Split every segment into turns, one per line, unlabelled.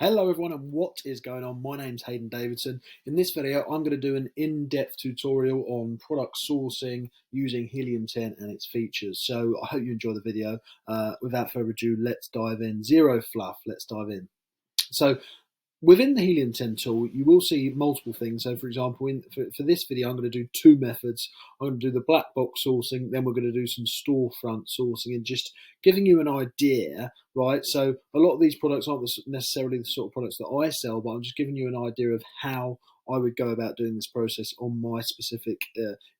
Hello everyone, and what is going on? My name's Hayden Davidson. In this video I'm going to do an in-depth tutorial on product sourcing using Helium 10 and its features. So I hope you enjoy the video. Without further ado, let's dive in. Zero fluff, let's dive in. So within the Helium 10 tool, you will see multiple things. So, for example, for this video, I'm going to do two methods. I'm going to do the black box sourcing, then we're going to do some storefront sourcing, and just giving you an idea, right? So, a lot of these products aren't necessarily the sort of products that I sell, but I'm just giving you an idea of how I would go about doing this process on my specific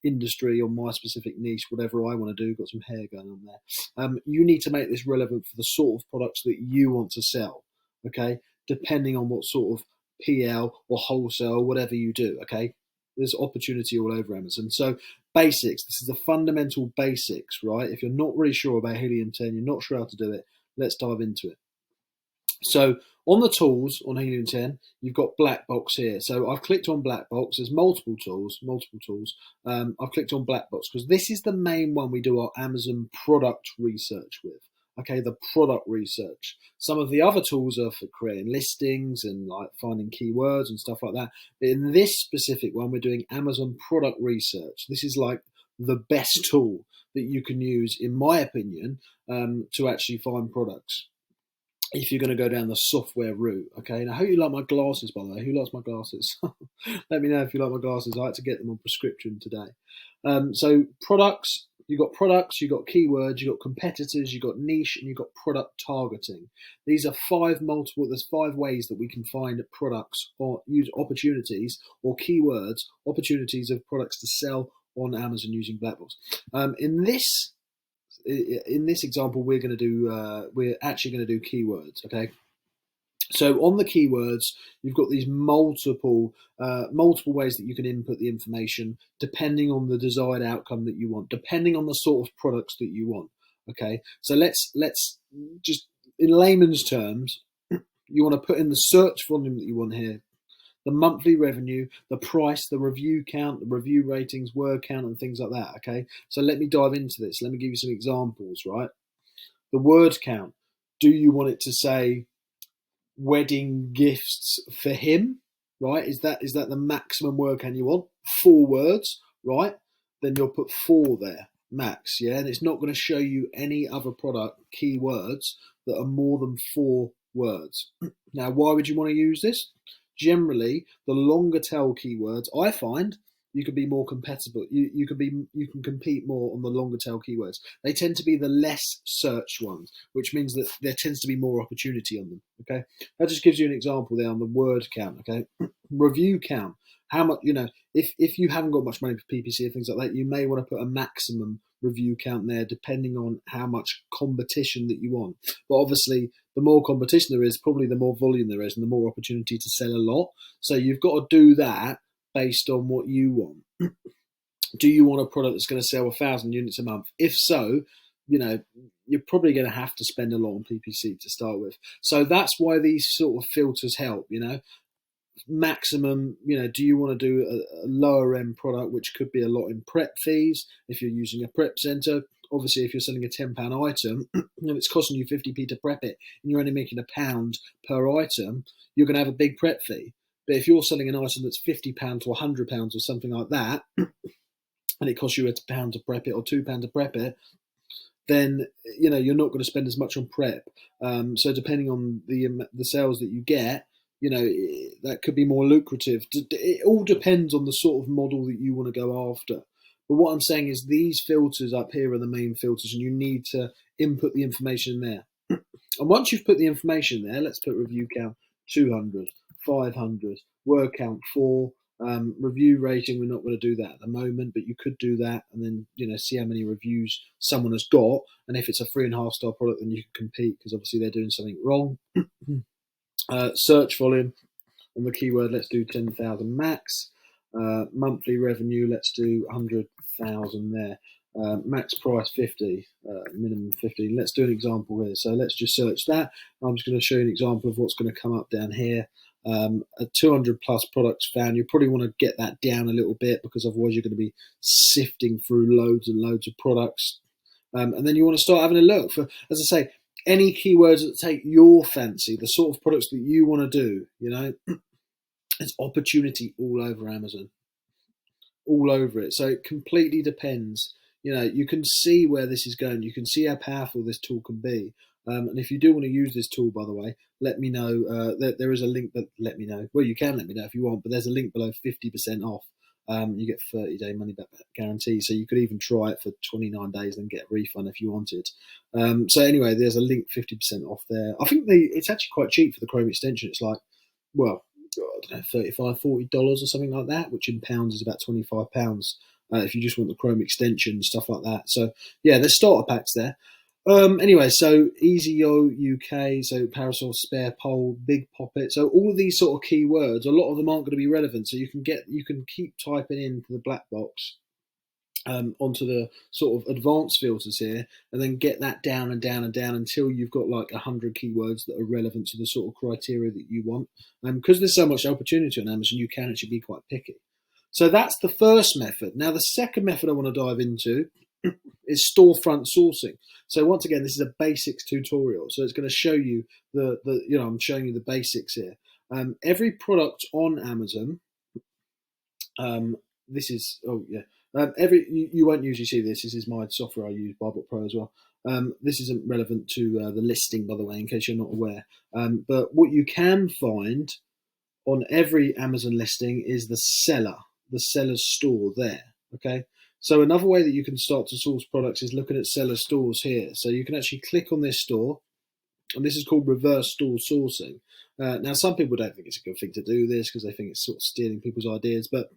industry, on my specific niche, whatever I want to do. Got some hair going on there. You need to make this relevant for the sort of products that you want to sell, okay? Depending on what sort of PL or wholesale, whatever you do, okay? There's opportunity all over Amazon. So basics, this is the fundamental basics, right? If you're not really sure about Helium 10, you're not sure how to do it, let's dive into it. So on the tools on Helium 10, you've got black box here. So I've clicked on black box. There's multiple tools. I've clicked on black box because this is the main one we do our Amazon product research with. Okay, the product research. Some of the other tools are for creating listings and like finding keywords and stuff like that. But in this specific one, we're doing Amazon product research. This is like the best tool that you can use, in my opinion, to actually find products if you're going to go down the software route. Okay, now I hope you like my glasses, by the way. Who likes my glasses? Let me know if you like my glasses. I like to get them on prescription today. So products. You've got products, you've got keywords, you've got competitors, you've got niche, and you've got product targeting. These are there's 5 ways that we can find products or use opportunities or keywords, opportunities of products to sell on Amazon using black box. In this example, we're actually going to do keywords, okay? So on the keywords, you've got these multiple ways that you can input the information depending on the desired outcome that you want, depending on the sort of products that you want. Okay, so let's just, in layman's terms, you want to put in the search volume that you want here, the monthly revenue, the price, the review count, the review ratings, word count, and things like that. Okay, so let me dive into this. Let me give you some examples. Right, the word count. Do you want it to say wedding gifts for him, right? Is that the maximum word count you want? 4 words, right? Then you'll put 4 there, max, yeah? And it's not going to show you any other product keywords that are more than 4 words. Now, why would you want to use this? Generally, the longer tail keywords, I find, you can be more competitive. You can compete more on the longer tail keywords. They tend to be the less searched ones, which means that there tends to be more opportunity on them. Okay, that just gives you an example there on the word count. Okay, review count. How much, if you haven't got much money for PPC and things like that, you may want to put a maximum review count there, depending on how much competition that you want. But obviously, the more competition there is, probably the more volume there is, and the more opportunity to sell a lot. So you've got to do that based on what you want. Do you want a product that's going to sell 1,000 units a month? If so, you're probably going to have to spend a lot on PPC to start with. So that's why these sort of filters help, maximum, do you want to do a lower end product, which could be a lot in prep fees if you're using a prep center? Obviously, if you're selling a £10 item and it's costing you 50p to prep it and you're only making £1 per item, you're going to have a big prep fee. But if you're selling an item that's £50 to £100 or something like that, and it costs you £1 to prep it or £2 to prep it, then you're not going to spend as much on prep. So depending on the sales that you get, that could be more lucrative. It all depends on the sort of model that you want to go after. But what I'm saying is these filters up here are the main filters, and you need to input the information there. And once you've put the information there, let's put review count 200. 500, word count 4, review rating. We're not going to do that at the moment, but you could do that and then see how many reviews someone has got, and if it's a 3.5-star product, then you can compete because obviously they're doing something wrong. Search volume on the keyword, let's do 10,000 max. Monthly revenue, let's do 100,000 there. Max price 50, minimum 15. Let's do an example here. So let's just search that. I'm just going to show you an example of what's going to come up down here. 200 plus products found. You probably want to get that down a little bit because otherwise you're going to be sifting through loads and loads of products. And then you want to start having a look for, as I say, any keywords that take your fancy, the sort of products that you want to do, you know, there's opportunity all over Amazon, all over it. So it completely depends. You know, you can see where this is going. You can see how powerful this tool can be. And if you do want to use this tool, by the way, let me know. There is a link, but let me know. Well, you can let me know if you want, but there's a link below, 50% off. You get 30-day money back guarantee. So you could even try it for 29 days and get a refund if you wanted. So anyway, there's a link, 50% off there. I think it's actually quite cheap for the Chrome extension. It's like, well, I don't know, $35, $40 or something like that, which in pounds is about £25 if you just want the Chrome extension and stuff like that. So yeah, there's starter packs there. Anyway, so EasyYo UK, so Parasol, Spare Pole, Big Poppet. So all of these sort of keywords, a lot of them aren't going to be relevant. So you can keep typing into the black box onto the sort of advanced filters here, and then get that down and down and down until you've got like 100 keywords that are relevant to the sort of criteria that you want. Because there's so much opportunity on Amazon, you can actually be quite picky. So that's the first method. Now the second method I want to dive into is storefront sourcing. So once again, this is a basics tutorial. So it's going to show you I'm showing you the basics here. Every product on Amazon, this is, you won't usually see this. This is my software I use, Barbot Pro as well. This isn't relevant to the listing, by the way, in case you're not aware. But what you can find on every Amazon listing is the seller's store there. Okay. So another way that you can start to source products is looking at seller stores here. So you can actually click on this store, and this is called reverse store sourcing. Now, some people don't think it's a good thing to do this because they think it's sort of stealing people's ideas. But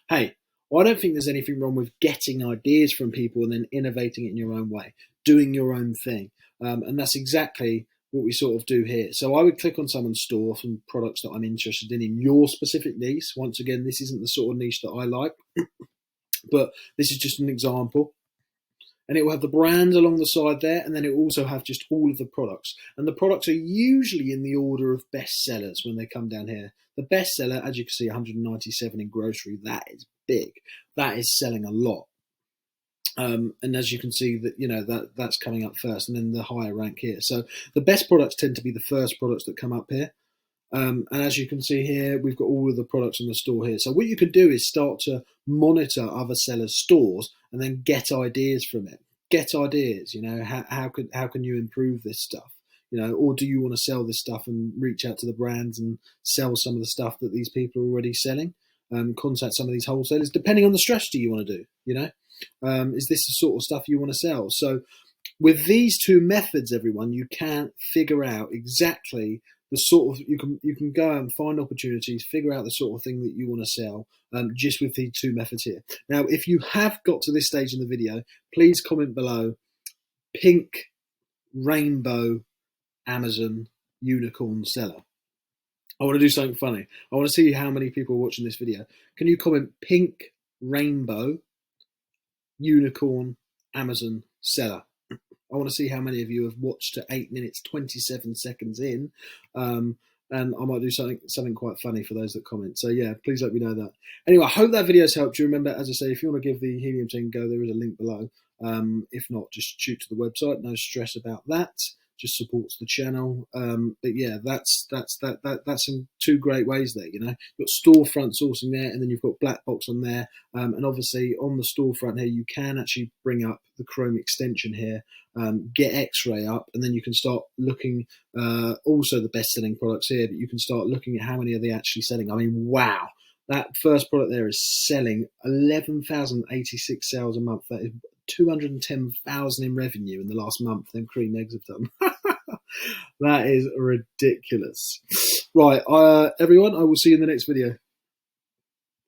hey, I don't think there's anything wrong with getting ideas from people and then innovating it in your own way, doing your own thing. And that's exactly what we sort of do here. So I would click on someone's store, some products that I'm interested in your specific niche. Once again, this isn't the sort of niche that I like, but this is just an example. And it will have the brands along the side there, and then it will also have just all of the products. And the products are usually in the order of best sellers when they come down here. The best seller, as you can see, 197 in grocery. That is big. That is selling a lot. And as you can see, that's coming up first, and then the higher rank here. So the best products tend to be the first products that come up here. And as you can see here, we've got all of the products in the store here. So what you can do is start to monitor other sellers' stores and then get ideas from it. Get ideas, how can you improve this stuff? Or do you want to sell this stuff and reach out to the brands and sell some of the stuff that these people are already selling? Contact some of these wholesalers, depending on the strategy you want to do, is this the sort of stuff you want to sell? So with these two methods, everyone, you can figure out exactly the sort of, you can go out and find opportunities, figure out the sort of thing that you want to sell, just with these two methods here. Now, if you have got to this stage in the video, please comment below, pink rainbow Amazon unicorn seller. I want to do something funny. I want to see how many people are watching this video. Can you comment pink rainbow unicorn Amazon seller? I want to see how many of you have watched to 8 minutes 27 seconds in, and I might do something quite funny for those that comment. So yeah, please let me know that. Anyway, I hope that video has helped you. Remember, as I say, if you want to give the Helium team a go, there is a link below. If not, just shoot to the website. No stress about that. Just supports the channel. But yeah, that's in two great ways there. You've got storefront sourcing there, and then you've got black box on there. And obviously on the storefront here, you can actually bring up the Chrome extension here, get X-ray up, and then you can start looking also the best selling products here, but you can start looking at how many are they actually selling. I mean, wow. That first product there is selling 11,086 sales a month. That is 210,000 in revenue in the last month. Them cream eggs have done. That is ridiculous. Right, everyone, I will see you in the next video.